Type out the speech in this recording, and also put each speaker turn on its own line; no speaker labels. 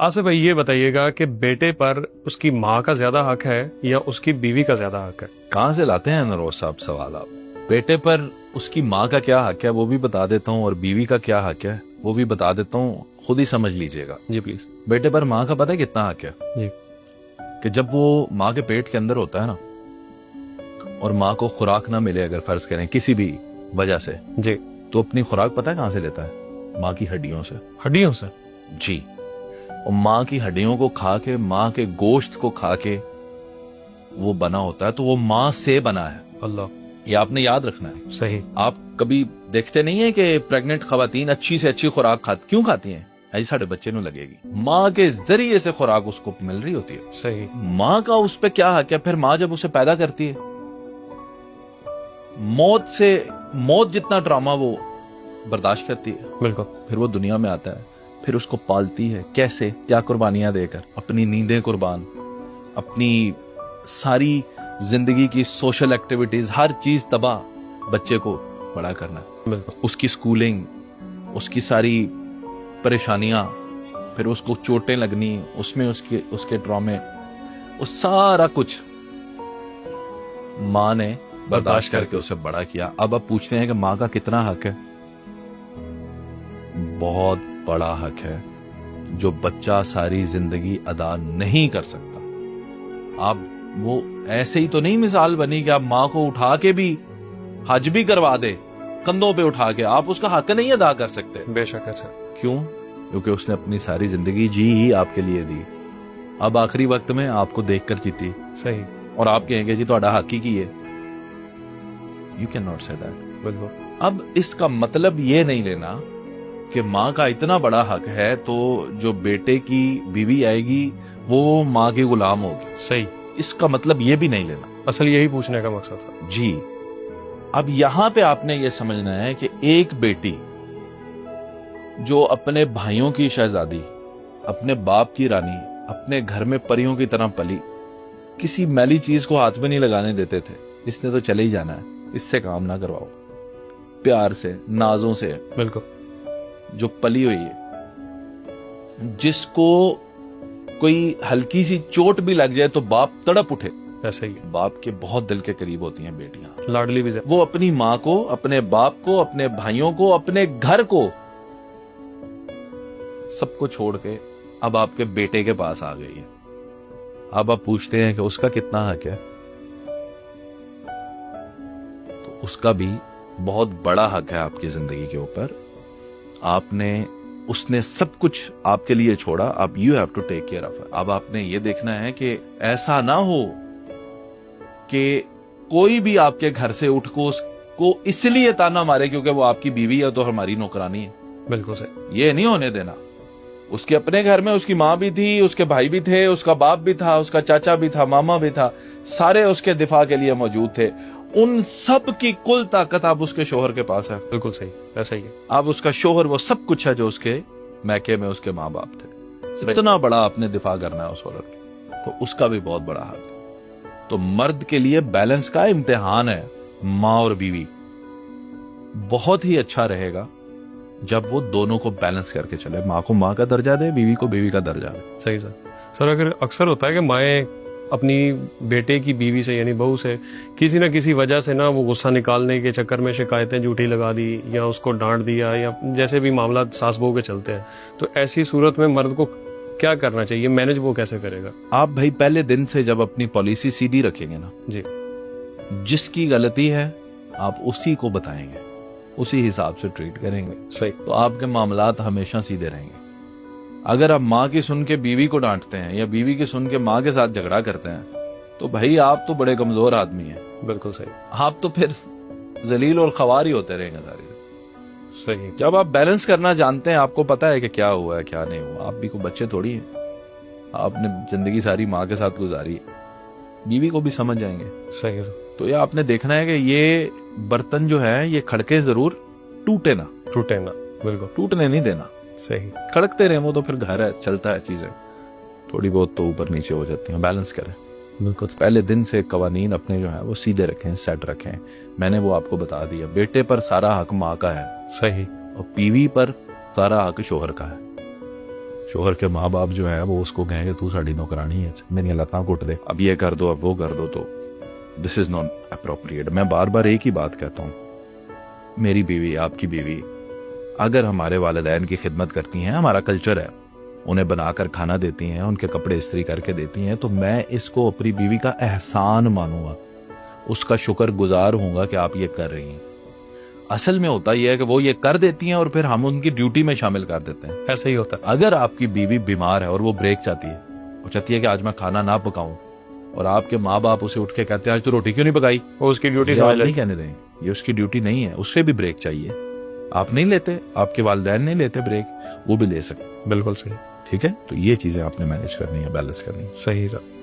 आसिफ भाई ये बताइएगा कि बेटे पर उसकी माँ का ज्यादा हक है या उसकी बीवी का ज्यादा हक है?
कहाँ से लाते हैं नरोज साहब सवाल आप? बेटे पर उसकी माँ का क्या हक है वो भी बता देता हूँ, और बीवी का क्या हक है वो भी बता देता हूँ, खुद ही समझ लीजिएगा।
जी प्लीज।
बेटे पर माँ का पता है कितना हक है?
जी।
कि जब वो माँ के पेट के अंदर होता है ना, और माँ को खुराक ना मिले, अगर फर्ज करें किसी भी वजह से,
जी।
तो अपनी खुराक पता है कहाँ से लेता है? माँ की हड्डियों से।
हड्डियों से?
जी। और माँ की हड्डियों को खा के, माँ के गोश्त को खा के वो बना होता है, तो वो माँ से बना है।
अल्लाह।
ये आपने याद रखना है।
सही।
आप कभी देखते नहीं है कि प्रेग्नेंट खवातीन अच्छी से अच्छी खुराक क्यों खाती हैं? ऐसी साढ़े बच्चे ਨੂੰ लगेगी, माँ के जरिए से खुराक उसको मिल रही होती है।
सही।
माँ का उस पे क्या हक है? फिर माँ जब उसे पैदा करती है, मौत जितना ड्रामा वो बर्दाश्त करती है,
बिल्कुल।
फिर वो दुनिया में आता है, फिर उसको पालती है। कैसे? क्या कुर्बानियां देकर, अपनी नींदें कुर्बान, अपनी सारी जिंदगी की सोशल एक्टिविटीज, हर चीज तबाह, बच्चे को बड़ा करना।
बिल्कुल।
उसकी स्कूलिंग, उसकी सारी परेशानियां, फिर उसको चोटें लगनी, उसमें उसके ट्रॉमे, वो सारा कुछ माँ ने बर्दाश्त करके उसे बड़ा किया। अब आप पूछते हैं कि माँ का कितना हक है? बहुत बड़ा हक है, जो बच्चा सारी जिंदगी अदा नहीं कर सकता। आप वो ऐसे ही तो नहीं मिसाल बनी कि आप माँ को उठा के भी हज भी करवा दे, कंधों पे उठा के, आप उसका हक नहीं अदा कर सकते।
बेशक है सर।
क्यों? क्योंकि उसने अपनी सारी जिंदगी जी ही आपके लिए दी। अब आखिरी वक्त में आपको देखकर जीती।
सही।
और आप कहेंगे जी ਤੁਹਾਡਾ हक ही की है। You can not say that.
बिल्कुल।
अब इसका मतलब ये नहीं लेना कि माँ का इतना बड़ा हक है तो जो बेटे की बीवी आएगी वो माँ की गुलाम होगी।
सही।
इसका मतलब ये भी नहीं लेना।
असल यही पूछने का मकसद था
जी। अब यहां पे आपने ये समझना है कि एक बेटी जो अपने भाइयों की शहजादी, अपने बाप की रानी, अपने घर में परियों की तरह पली, किसी मैली चीज को हाथ में नहीं लगाने देते थे, इसने तो चले ही जाना है, इससे काम ना करवाओ, प्यार से, नाजों से।
बिल्कुल।
जो पली हुई है, जिसको कोई हल्की सी चोट भी लग जाए तो बाप तड़प उठे,
ऐसा ही है।
बाप के बहुत दिल के करीब होती हैं बेटियां।
लाडली भी
वो अपनी माँ को, अपने बाप को, अपने भाइयों को, अपने घर को, सबको छोड़ के अब आपके बेटे के पास आ गई है। अब आप पूछते हैं कि उसका कितना हक है? तो उसका भी बहुत बड़ा हक है आपकी जिंदगी के ऊपर। उसने सब कुछ आपके लिए छोड़ा। अब you have to take care of her. अब आपने ये देखना है कि ऐसा ना हो कि कोई भी आपके घर से उठ को उसको इसलिए ताना मारे क्योंकि वो आपकी बीवी है तो हमारी नौकरानी है।
बिल्कुल सही।
ये नहीं होने देना। उसके अपने घर में उसकी माँ भी थी, उसके भाई भी थे, उसका बाप भी था, उसका चाचा भी था, मामा भी था, सारे उसके दिफा के लिए मौजूद थे। उन सब की कुल ताकत अब उसके शोहर के पास है।
बिल्कुल सही। ऐसा ही है।
अब उसका शोहर वो सब कुछ है जो उसके मैके में उसके माँ बाप थे। इतना बड़ा आपने दिफा करना है उस औरत की, तो उसका भी बहुत बड़ा हक। तो मर्द के लिए बैलेंस का इम्तिहान है। माँ और बीवी बहुत ही अच्छा रहेगा जब वो दोनों को बैलेंस करके चले। माँ को माँ का दर्जा दे, बीवी को बीवी का दर्जा दे।
सही सर अगर अक्सर होता है कि माएँ अपनी बेटे की बीवी से यानी बहू से किसी न किसी वजह से ना वो गुस्सा निकालने के चक्कर में शिकायतें झूठी लगा दी या उसको डांट दिया या जैसे भी मामला सास बहू के चलते हैं, तो ऐसी सूरत में मर्द को क्या करना चाहिए? मैनेज वो कैसे करेगा?
आप भाई पहले दिन से जब अपनी पॉलिसी सीधी रखेंगे ना
जी,
जिसकी गलती है आप उसी को बताएंगे, उसी हिसाब से ट्रीट करेंगे।
सही।
तो आपके मामलात हमेशा सीधे रहेंगे। अगर आप माँ की सुन के बीवी को डांटते हैं या बीवी की सुन के माँ के साथ झगड़ा करते हैं तो भाई आप तो बड़े कमजोर आदमी हैं।
बिल्कुल सही।
आप तो फिर जलील और खवार ही होते रहेंगे सारी।
सही।
जब आप बैलेंस करना जानते हैं, आपको पता है कि क्या हुआ है क्या नहीं हुआ। आप भी कोई बच्चे थोड़ी हैं, आपने जिंदगी सारी माँ के साथ गुजारी है, बीवी को भी समझ जाएंगे।
सही है।
तो ये आपने देखना है कि ये बर्तन जो है ये खड़के जरूर, टूटे ना।
टूटे ना। बिल्कुल।
टूटने नहीं देना।
सही।
खड़कते रहे वो तो फिर घर है, चलता है, चीजें थोड़ी बहुत तो ऊपर नीचे हो जाती हैं। बैलेंस करें।
बिल्कुल।
पहले दिन से कवानीन अपने जो है वो सीधे रखें, सेट रखें। मैंने वो आपको बता दिया। बेटे पर सारा हक माँ का है।
सही।
और बीवी पर सारा हक शोहर का है। शोहर के माँ बाप जो है वो उसको कहेंगे तू साड़ी नौकरानी है, मेरी लतां कुट दे, अब ये कर दो, अब वो कर दो, तो दिस इज नॉट अप्रोप्रिएट। मैं बार बार एक ही बात कहता हूँ, मेरी बीवी, आपकी बीवी अगर हमारे वालिदैन की खिदमत करती हैं, हमारा कल्चर है, उन्हें बनाकर खाना देती हैं, उनके कपड़े इस्त्री करके देती हैं, तो मैं इसको अपनी बीवी का एहसान मानूंगा, उसका शुक्रगुजार हूंगा कि आप ये कर रही हैं। असल में होता यह है कि वो ये कर देती हैं और फिर हम उनकी ड्यूटी में शामिल कर देते हैं।
ऐसा ही होता है।
अगर आपकी बीवी बीमार है और वो ब्रेक चाहती है, वो चाहती है कि आज मैं खाना ना पकाऊं, और आपके माँ बाप उसे उठ के कहते हैं आज तो रोटी क्यों नहीं पकाई,
वो उसकी ड्यूटी
ये आप
समझ
नहीं कहने दें, ये उसकी ड्यूटी नहीं है, उससे भी ब्रेक चाहिए। आप नहीं लेते, आपके वालिदैन नहीं लेते ब्रेक, वो भी ले सकते।
बिल्कुल सही।
ठीक है, तो ये चीजें आपने मैनेज करनी है, बैलेंस करनी है।
सही सर।